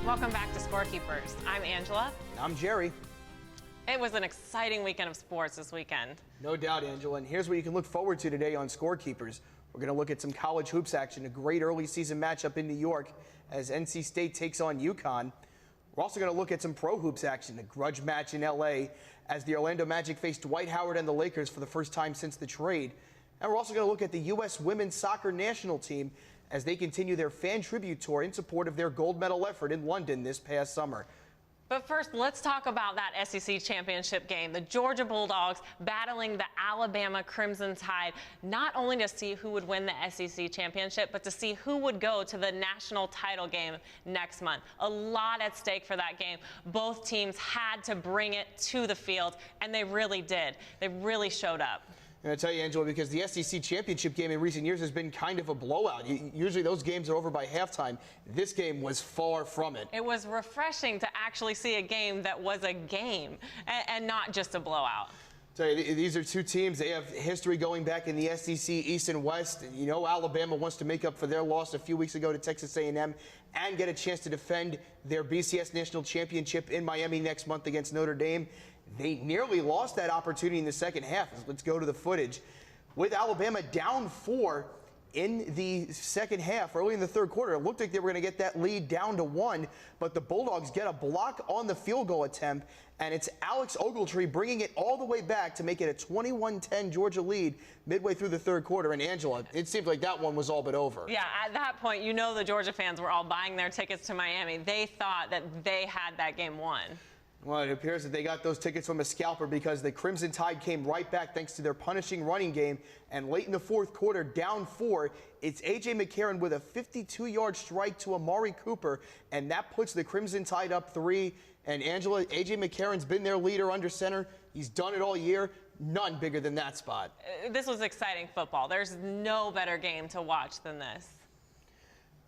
Welcome back to Scorekeepers. I'm Angela. I'm Jerry. It was an exciting weekend of sports this weekend. No doubt, Angela. And here's what you can look forward to today on Scorekeepers. We're going to look at some college hoops action, a great early season matchup in New York as NC State takes on UConn. We're also going to look at some pro hoops action, a grudge match in LA as the Orlando Magic face Dwight Howard and the Lakers for the first time since the trade. And we're also going to look at the U.S. women's soccer national team as they continue their fan tribute tour in support of their gold medal effort in London this past summer. But first, let's talk about that SEC championship game. The Georgia Bulldogs battling the Alabama Crimson Tide, not only to see who would win the SEC championship, but to see who would go to the national title game next month. A lot at stake for that game. Both teams had to bring it to the field, and they really did. They really showed up. And I tell you, Angela, because the SEC championship game in recent years has been kind of a blowout. Usually those games are over by halftime. This game was far from it. It was refreshing to actually see a game that was a game and not just a blowout. Tell you, these are two teams. They have history going back in the SEC East and West. You know, Alabama wants to make up for their loss a few weeks ago to Texas A&M and get a chance to defend their BCS national championship in Miami next month against Notre Dame. They nearly lost that opportunity in the second half. Let's go to the footage. With Alabama down 4 in the second half, early in the third quarter, it looked like they were going to get that lead down to 1, but the Bulldogs get a block on the field goal attempt, and it's Alex Ogletree bringing it all the way back to make it a 21-10 Georgia lead midway through the third quarter. And Angela, it seemed like that one was all but over. Yeah, at that point, you know the Georgia fans were all buying their tickets to Miami. They thought that they had that game won. Well, it appears that they got those tickets from a scalper because the Crimson Tide came right back thanks to their punishing running game. And late in the fourth quarter, down 4, it's A.J. McCarron with a 52-yard strike to Amari Cooper, and that puts the Crimson Tide up 3. And Angela, A.J. McCarron's been their leader under center. He's done it all year. None bigger than that spot. This was exciting football. There's no better game to watch than this.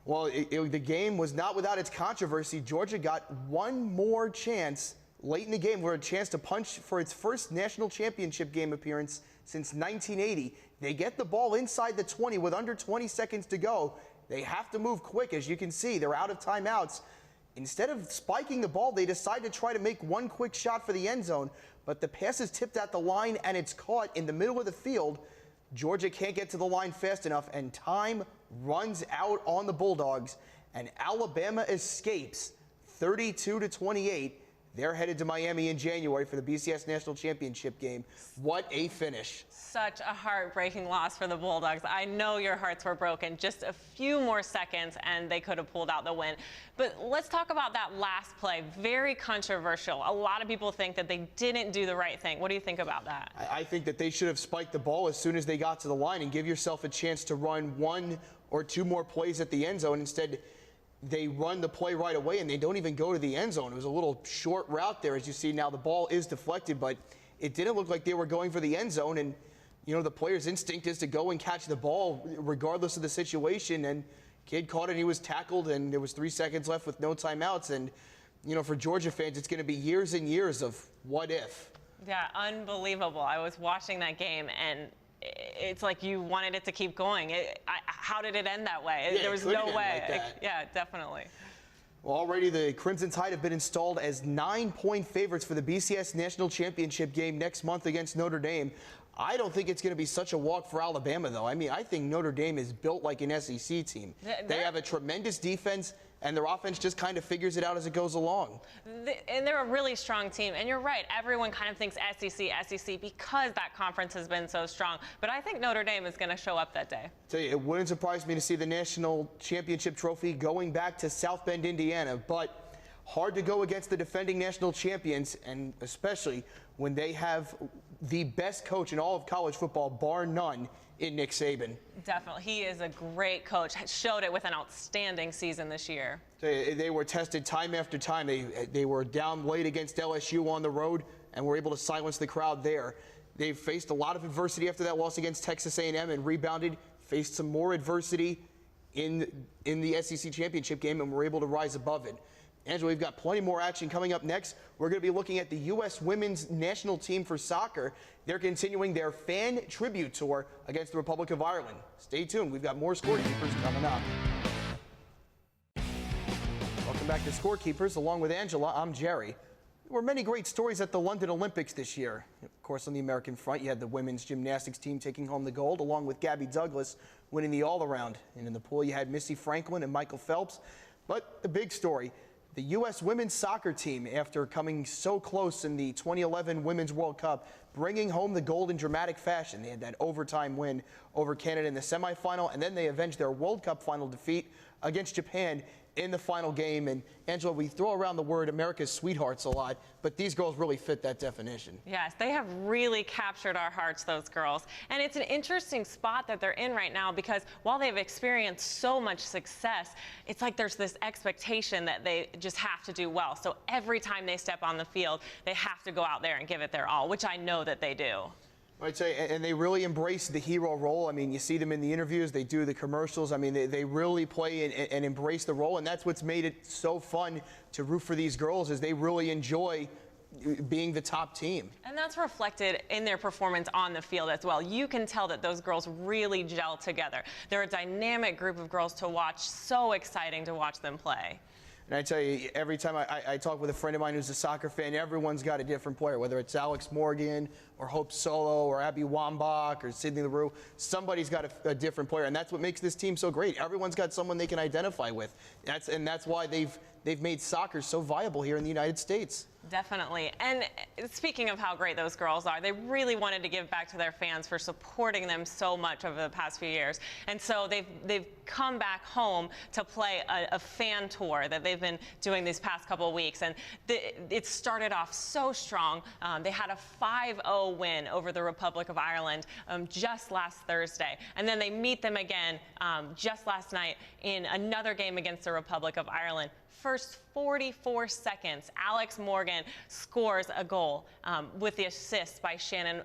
Well, the game was not without its controversy. Georgia got one more chance late in the game for a chance to punch for its first national championship game appearance since 1980. They get the ball inside the 20 with under 20 seconds to go. They have to move quick. As you can see, they're out of timeouts. Instead of spiking the ball, they decide to try to make one quick shot for the end zone, but the pass is tipped at the line and it's caught in the middle of the field. Georgia can't get to the line fast enough, and time runs out on the Bulldogs, and Alabama escapes 32-28. They're headed to Miami in January for the BCS National Championship game. What a finish. Such a heartbreaking loss for the Bulldogs. I know your hearts were broken. Just a few more seconds and they could have pulled out the win. But let's talk about that last play. Very controversial. A lot of people think that they didn't do the right thing. What do you think about that? I think that they should have spiked the ball as soon as they got to the line and give yourself a chance to run 1 or 2 more plays at the end zone. Instead, they run the play right away and they don't even go to the end zone. It was a little short route there, as you see now. The ball is deflected, but it didn't look like they were going for the end zone. And, you know, the player's instinct is to go and catch the ball regardless of the situation. And kid caught it and he was tackled, and there was 3 seconds left with no timeouts. And, you know, for Georgia fans, it's going to be years and years of what if. Yeah, unbelievable. I was watching that game and it's like you wanted it to keep going. How did it end that way? Yeah, there was no way. Like that. Yeah, definitely. Well, already the Crimson Tide have been installed as 9-point favorites for the BCS National Championship game next month against Notre Dame. I don't think it's going to be such a walk for Alabama, though. I mean, I think Notre Dame is built like an SEC team. They have a tremendous defense, and their offense just kind of figures it out as it goes along. And they're a really strong team. And you're right, everyone kind of thinks SEC because that conference has been so strong. But I think Notre Dame is going to show up that day. Tell you, it wouldn't surprise me to see the national championship trophy going back to South Bend, Indiana. But hard to go against the defending national champions, and especially when they have the best coach in all of college football, bar none, in Nick Saban. Definitely. He is a great coach. Showed it with an outstanding season this year. They were tested time after time. They were down late against LSU on the road and were able to silence the crowd there. They've faced a lot of adversity after that loss against Texas A&M and rebounded, faced some more adversity in the SEC championship game, and were able to rise above it. Angela, we've got plenty more action coming up next. We're going to be looking at the U.S. women's national team for soccer. They're continuing their fan tribute tour against the Republic of Ireland. Stay tuned. We've got more Scorekeepers coming up. Welcome back to Scorekeepers. Along with Angela, I'm Jerry. There were many great stories at the London Olympics this year. Of course, on the American front, you had the women's gymnastics team taking home the gold, along with Gabby Douglas winning the all-around. And in the pool, you had Missy Franklin and Michael Phelps. But the big story, the U.S. women's soccer team, after coming so close in the 2011 Women's World Cup, bringing home the gold in dramatic fashion. They had that overtime win over Canada in the semifinal, and then they avenged their World Cup final defeat against Japan in the final game. And Angela, we throw around the word America's sweethearts a lot, but these girls really fit that definition. Yes, they have really captured our hearts, those girls. And it's an interesting spot that they're in right now, because while they've experienced so much success, it's like there's this expectation that they just have to do well. So every time they step on the field, they have to go out there and give it their all, which I know that they do. I'd say, and they really embrace the hero role. I mean, you see them in the interviews, they do the commercials. I mean, they really play and embrace the role, and that's what's made it so fun to root for these girls, is they really enjoy being the top team. And that's reflected in their performance on the field as well. You can tell that those girls really gel together. They're a dynamic group of girls to watch, so exciting to watch them play. And I tell you, every time I talk with a friend of mine who's a soccer fan, everyone's got a different player, whether it's Alex Morgan or Hope Solo or Abby Wambach or Sydney Leroux. Somebody's got a different player, and that's what makes this team so great. Everyone's got someone they can identify with. That's why they've made soccer so viable here in the United States. Definitely. And speaking of how great those girls are, they really wanted to give back to their fans for supporting them so much over the past few years. And so they've come back home to play a fan tour that they've been doing these past couple of weeks. And it started off so strong. They had a 5-0 win over the Republic of Ireland just last Thursday. And then they meet them again just last night in another game against the Republic of Ireland. First 44 seconds, Alex Morgan scores a goal with the assist by Shannon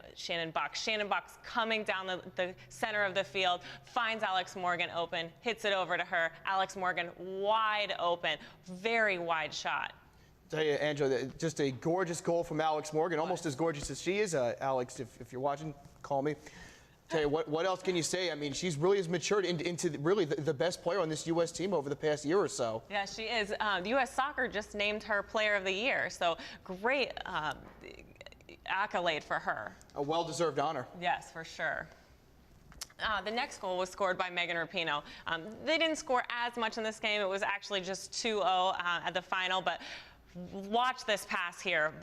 Buck. Shannon Buck's coming down the center of the field, finds Alex Morgan open, hits it over to her. Alex Morgan wide open, very wide shot. Tell you, Angela, just a gorgeous goal from Alex Morgan, almost as gorgeous as she is. Alex, if you're watching, call me. Tell you, what else can you say? I mean, she's really has matured into really the best player on this U.S. team over the past year or so. Yeah, she is. The U.S. Soccer just named her Player of the Year, so great accolade for her. A well-deserved honor. Yes, for sure. The next goal was scored by Megan Rapinoe. They didn't score as much in this game. It was actually just 2-0 at the final, but watch this pass here.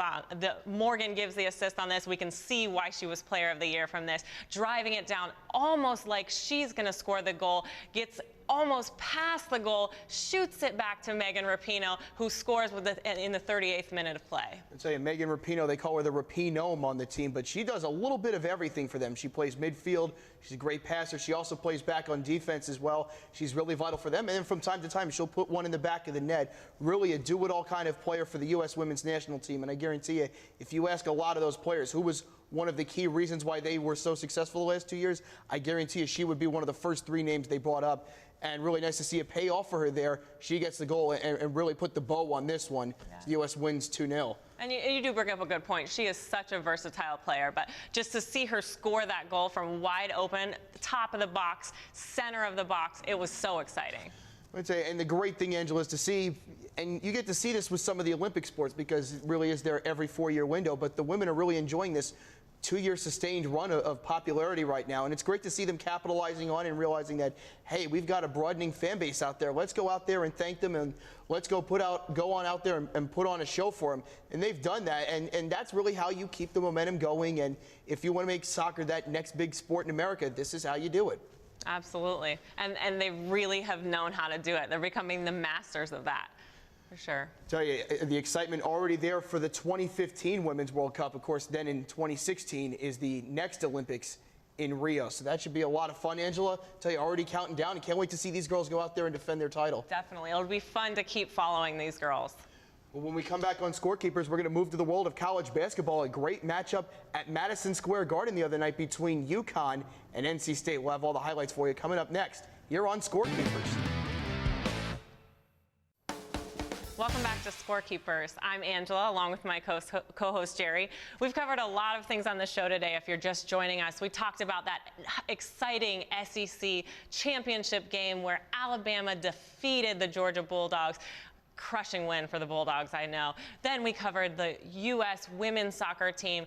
Morgan gives the assist on this. We can see why she was Player of the Year from this. Driving it down almost like she's going to score the goal. Gets almost past the goal, shoots it back to Megan Rapinoe, who scores in the 38th minute of play. I'd say Megan Rapinoe, they call her the Rapinome on the team, but she does a little bit of everything for them. She plays midfield. She's a great passer. She also plays back on defense as well. She's really vital for them. And then from time to time, she'll put one in the back of the net. Really a do-it-all kind of player for the U.S. women's national team. And I guarantee you, if you ask a lot of those players who was one of the key reasons why they were so successful the last 2 years, I guarantee you she would be one of the first 3 names they brought up. And really nice to see it pay off for her there. She gets the goal and really put the bow on this one. Yeah. The U.S. wins 2-0. And you do bring up a good point. She is such a versatile player, but just to see her score that goal from wide open, top of the box, center of the box, it was so exciting. I'd say, and the great thing, Angela, is to see, and you get to see this with some of the Olympic sports because it really is their every 4-year window, but the women are really enjoying this 2-year sustained run of popularity right now, and it's great to see them capitalizing on and realizing that, hey, we've got a broadening fan base out there. Let's go out there and thank them, and let's go on out there and put on a show for them. And they've done that, and that's really how you keep the momentum going. And if you want to make soccer that next big sport in America, this is how you do it. Absolutely, and they really have known how to do it. They're becoming the masters of that. For sure. Tell you, the excitement already there for the 2015 Women's World Cup. Of course, then in 2016 is the next Olympics in Rio. So that should be a lot of fun, Angela. Tell you, already counting down, and can't wait to see these girls go out there and defend their title. Definitely. It'll be fun to keep following these girls. Well, when we come back on Scorekeepers, we're going to move to the world of college basketball. A great matchup at Madison Square Garden the other night between UConn and NC State. We'll have all the highlights for you coming up next here on Scorekeepers. Welcome back to Scorekeepers. I'm Angela, along with my co-host Jerry. We've covered a lot of things on the show today. If you're just joining us, we talked about that exciting SEC championship game where Alabama defeated the Georgia Bulldogs. crushing win for the Bulldogs, I know. Then we covered the U.S. women's soccer team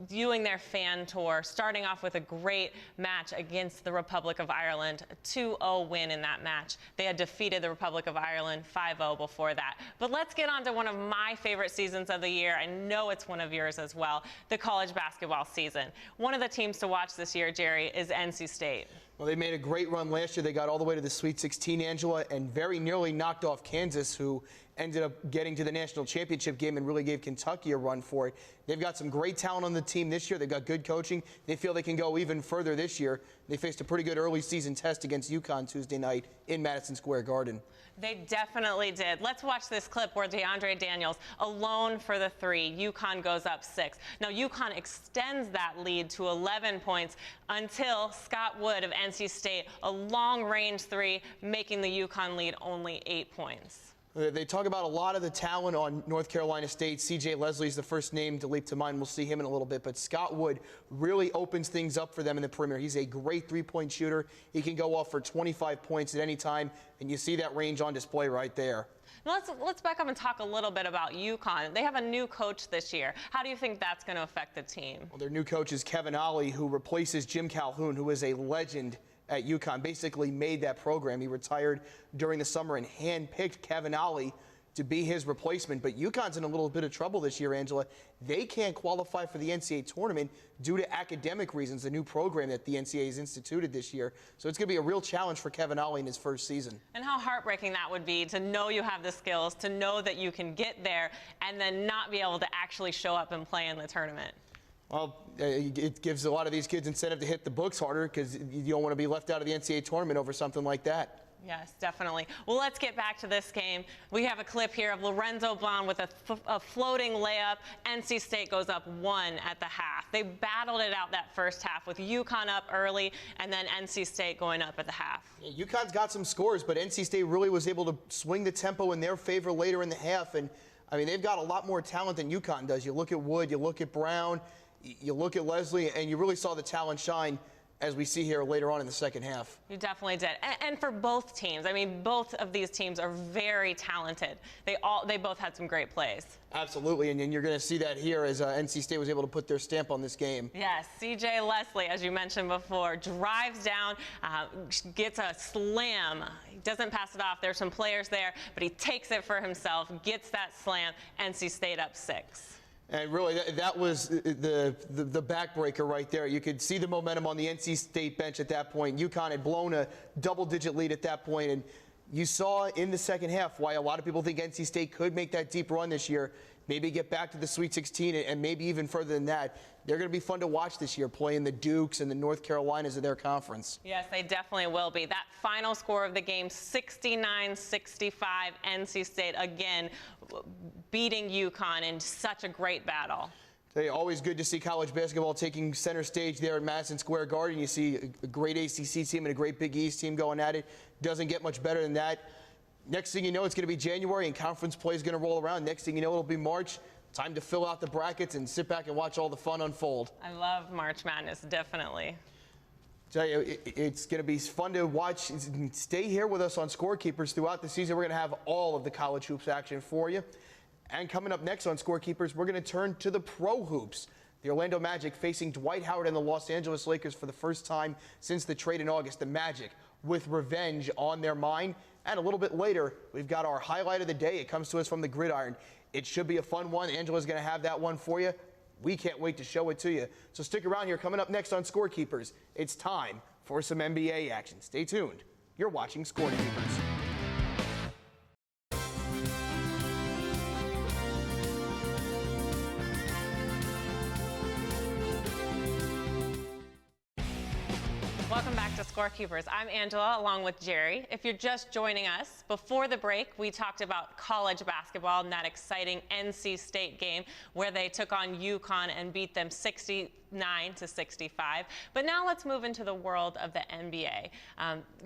doing their fan tour, starting off with a great match against the Republic of Ireland, a 2-0 win in that match. They had defeated the Republic of Ireland 5-0 before that. But let's get on to one of my favorite seasons of the year. I know it's one of yours as well, the college basketball season. One of the teams to watch this year, Jerry, is NC State. Well, they made a great run last year. They got all the way to the Sweet 16, Angela, and very nearly knocked off Kansas, who ended up getting to the national championship game and really gave Kentucky a run for it. They've got some great talent on the team this year. They've got good coaching. They feel they can go even further this year. They faced a pretty good early season test against UConn Tuesday night in Madison Square Garden. They definitely did. Let's watch this clip where DeAndre Daniels alone for the three. UConn goes up 6. Now, UConn extends that lead to 11 points until Scott Wood of NC State, a long-range three, making the UConn lead only 8 points. They talk about a lot of the talent on North Carolina State. C.J. Leslie's the first name to leap to mind. We'll see him in a little bit. But Scott Wood really opens things up for them in the perimeter. He's a great three-point shooter. He can go off for 25 points at any time, and you see that range on display right there. Now let's back up and talk a little bit about UConn. They have a new coach this year. How do you think that's going to affect the team? Well, their new coach is Kevin Ollie, who replaces Jim Calhoun, who is a legend at UConn, basically made that program. He retired during the summer and handpicked Kevin Ollie to be his replacement. But UConn's in a little bit of trouble this year, Angela. They can't qualify for the NCAA tournament due to academic reasons, the new program that the NCAA has instituted this year. So it's going to be a real challenge for Kevin Ollie in his first season. And how heartbreaking that would be to know you have the skills, to know that you can get there, and then not be able to actually show up and play in the tournament. Well, it gives a lot of these kids incentive to hit the books harder because you don't want to be left out of the NCAA tournament over something like that. Yes, definitely. Well, let's get back to this game. We have a clip here of Lorenzo Brown with a floating layup. NC State goes up 1 at the half. They battled it out that first half with UConn up early and then NC State going up at the half. Yeah, UConn's got some scores, but NC State really was able to swing the tempo in their favor later in the half. And, I mean, they've got a lot more talent than UConn does. You look at Wood, you look at Brown, you look at Leslie, and you really saw the talent shine as we see here later on in the second half. You definitely did. And for both teams, I mean, both of these teams are very talented. They both had some great plays. Absolutely, and you're going to see that here as NC State was able to put their stamp on this game. Yes, C.J. Leslie, as you mentioned before, drives down, gets a slam. He doesn't pass it off. There's some players there, but he takes it for himself, gets that slam. NC State up 6. And really, that was the backbreaker right there. You could see the momentum on the NC State bench at that point. UConn had blown a double-digit lead at that point, and you saw in the second half why a lot of people think NC State could make that deep run this year, maybe get back to the Sweet 16, and maybe even further than that. They're going to be fun to watch this year, playing the Dukes and the North Carolinas of their conference. Yes, they definitely will be. That final score of the game, 69-65, NC State again beating UConn in such a great battle. Hey, always good to see college basketball taking center stage there at Madison Square Garden. You see a great ACC team and a great Big East team going at it. Doesn't get much better than that. Next thing you know, it's going to be January and conference play is going to roll around. Next thing you know, it'll be March. Time to fill out the brackets and sit back and watch all the fun unfold. I love March Madness, definitely. Tell you, it's going to be fun to watch. Stay here with us on Scorekeepers throughout the season. We're going to have all of the college hoops action for you. And coming up next on Scorekeepers, we're going to turn to the pro hoops. The Orlando Magic facing Dwight Howard and the Los Angeles Lakers for the first time since the trade in August. The Magic with revenge on their mind. And a little bit later, we've got our highlight of the day. It comes to us from the gridiron. It should be a fun one. Angela's going to have that one for you. We can't wait to show it to you. So stick around here. Coming up next on Scorekeepers, it's time for some NBA action. Stay tuned. You're watching Scorekeepers. Welcome back to Scorekeepers. I'm Angela along with Jerry. If you're just joining us, before the break, we talked about college basketball and that exciting NC State game where they took on UConn and beat them 69-65. But now let's move into the world of the NBA.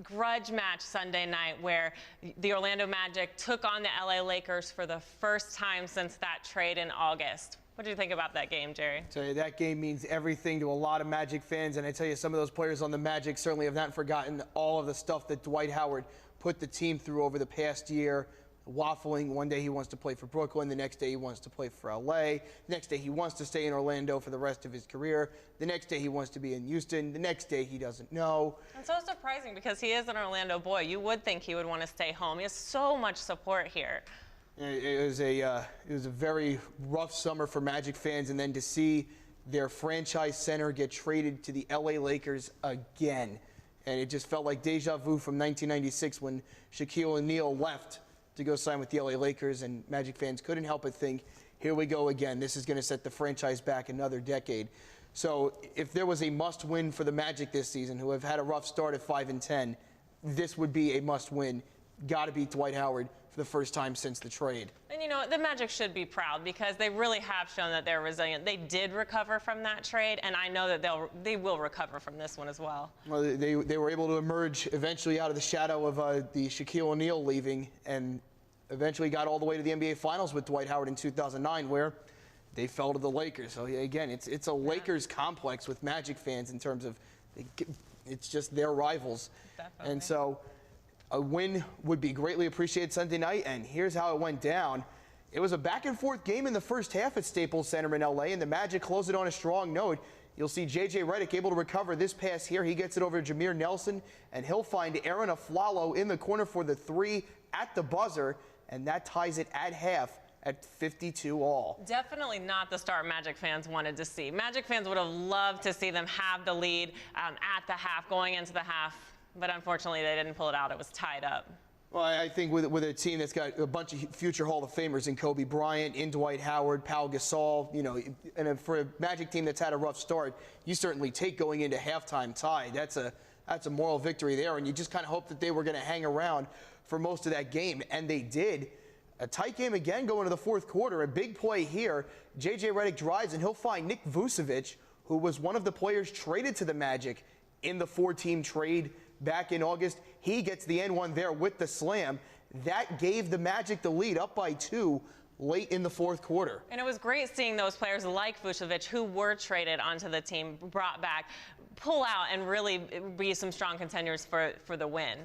Grudge match Sunday night where the Orlando Magic took on the LA Lakers for the first time since that trade in August. What do you think about that game, Jerry? I tell you, that game means everything to a lot of Magic fans, and I tell you, some of those players on the Magic certainly have not forgotten all of the stuff that Dwight Howard put the team through over the past year. waffling. One day he wants to play for Brooklyn. The next day he wants to play for LA. The next day he wants to stay in Orlando for the rest of his career. The next day he wants to be in Houston. The next day he doesn't know. And so surprising because he is an Orlando boy. You would think he would want to stay home. He has so much support here. It was a very rough summer for Magic fans, and then to see their franchise center get traded to the LA Lakers again. And it just felt like deja vu from 1996 when Shaquille O'Neal left to go sign with the LA Lakers, and Magic fans couldn't help but think, here we go again. This is going to set the franchise back another decade. So if there was a must-win for the Magic this season, who have had a rough start at 5-10, this would be a must-win. Got to beat Dwight Howard for the first time since the trade. And you know, the Magic should be proud because they really have shown that they're resilient. They did recover from that trade, and I know that they will recover from this one as well. Well, they were able to emerge eventually out of the shadow of the Shaquille O'Neal leaving, and eventually got all the way to the NBA Finals with Dwight Howard in 2009, where they fell to the Lakers. So again, it's a Lakers complex with Magic fans in terms of it's just their rivals. Definitely. And so a win would be greatly appreciated Sunday night, and here's how it went down. It was a back-and-forth game in the first half at Staples Center in LA, and the Magic closed it on a strong note. You'll see J.J. Redick able to recover this pass here. He gets it over to Jameer Nelson, and he'll find Aaron Aflalo in the corner for the three at the buzzer, and that ties it at half at 52 all. Definitely not the start Magic fans wanted to see. Magic fans would have loved to see them have the lead at the half, going into the half. But unfortunately, they didn't pull it out. It was tied up. Well, I think with a team that's got a bunch of future Hall of Famers in Kobe Bryant, in Dwight Howard, Pau Gasol, you know, and for a Magic team that's had a rough start, you certainly take going into halftime tied. That's a moral victory there, and you just kind of hope that they were going to hang around for most of that game, and they did. A tight game again going to the fourth quarter. A big play here. J.J. Redick drives, and he'll find Nick Vucevic, who was one of the players traded to the Magic in the four-team trade back in August. He gets the N1 there with the slam. That gave the Magic the lead, up by 2 late in the fourth quarter. And it was great seeing those players like Vucevic, who were traded onto the team, brought back, pull out and really be some strong contenders for the win.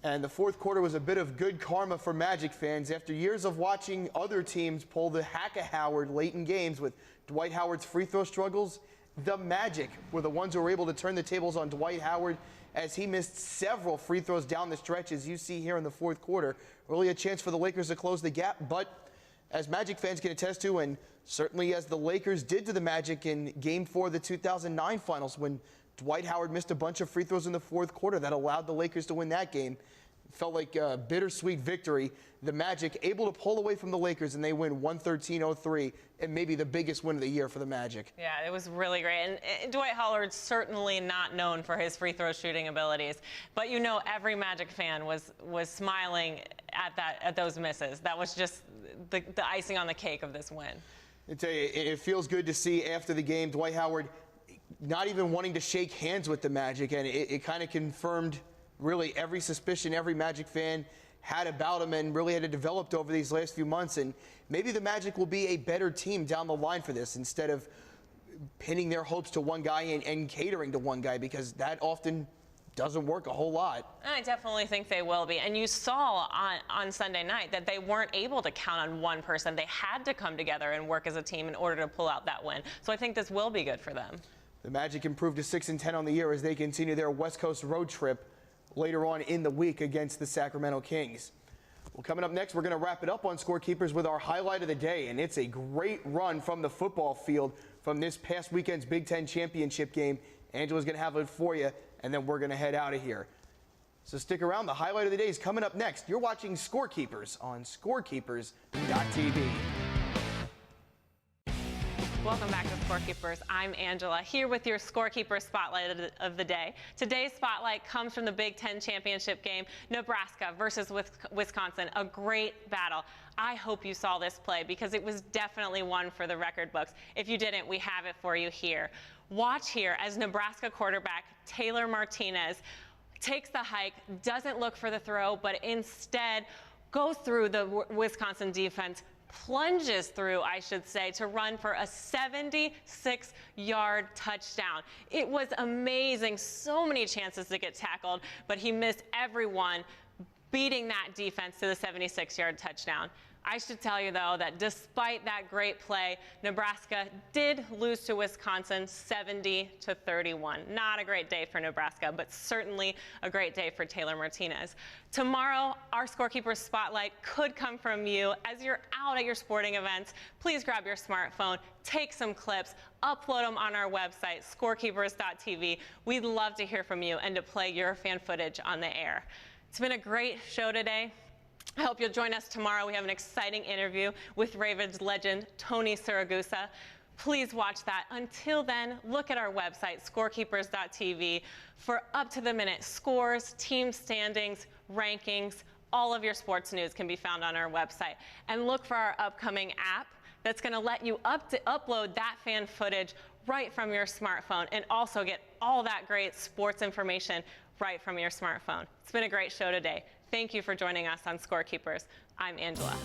And the fourth quarter was a bit of good karma for Magic fans. After years of watching other teams pull the hack of Howard late in games with Dwight Howard's free throw struggles, the Magic were the ones who were able to turn the tables on Dwight Howard, as he missed several free throws down the stretch, as you see here in the fourth quarter. Really a chance for the Lakers to close the gap, but as Magic fans can attest to, and certainly as the Lakers did to the Magic in Game 4 of the 2009 Finals, when Dwight Howard missed a bunch of free throws in the fourth quarter that allowed the Lakers to win that game. It felt like a bittersweet victory. The Magic able to pull away from the Lakers, and they win 113-03, and maybe the biggest win of the year for the Magic. Yeah, it was really great. And Dwight Howard's certainly not known for his free throw shooting abilities, but you know every Magic fan was smiling at those misses. That was just the icing on the cake of this win. I tell you, it feels good to see after the game Dwight Howard not even wanting to shake hands with the Magic, and it kind of confirmed really every suspicion every Magic fan had about him and really had developed over these last few months. And maybe the Magic will be a better team down the line for this, instead of pinning their hopes to one guy and catering to one guy, because that often doesn't work a whole lot. I definitely think they will be. And you saw on Sunday night that they weren't able to count on one person. They had to come together and work as a team in order to pull out that win. So I think this will be good for them. The Magic improved to 6-10 on the year as they continue their West Coast road trip later on in the week against the Sacramento Kings. Well, coming up next, we're going to wrap it up on Scorekeepers with our highlight of the day, and it's a great run from the football field from this past weekend's Big Ten championship game. Angela's going to have it for you, and then we're going to head out of here. So stick around. The highlight of the day is coming up next. You're watching Scorekeepers on Scorekeepers.tv. Welcome back to Scorekeepers. I'm Angela, here with your Scorekeeper Spotlight of the day. Today's Spotlight comes from the Big Ten championship game, Nebraska versus Wisconsin. A great battle. I hope you saw this play because it was definitely one for the record books. If you didn't, we have it for you here. Watch here as Nebraska quarterback Taylor Martinez takes the hike, doesn't look for the throw, but instead goes through the Wisconsin defense, plunges through, I should say, to run for a 76-yard touchdown. It was amazing. So many chances to get tackled, but he missed every one. beating that defense to the 76-yard touchdown. I should tell you, though, that despite that great play, Nebraska did lose to Wisconsin 70-31. Not a great day for Nebraska, but certainly a great day for Taylor Martinez. Tomorrow, our Scorekeepers Spotlight could come from you. As you're out at your sporting events, please grab your smartphone, take some clips, upload them on our website, scorekeepers.tv. We'd love to hear from you and to play your fan footage on the air. It's been a great show today. I hope you'll join us tomorrow. We have an exciting interview with Ravens legend Tony Siragusa. Please watch that. Until then, look at our website, scorekeepers.tv, for up-to-the-minute scores, team standings, rankings. All of your sports news can be found on our website. And look for our upcoming app that's going to let you upload that fan footage right from your smartphone and also get all that great sports information right from your smartphone. It's been a great show today. Thank you for joining us on Scorekeepers. I'm Angela.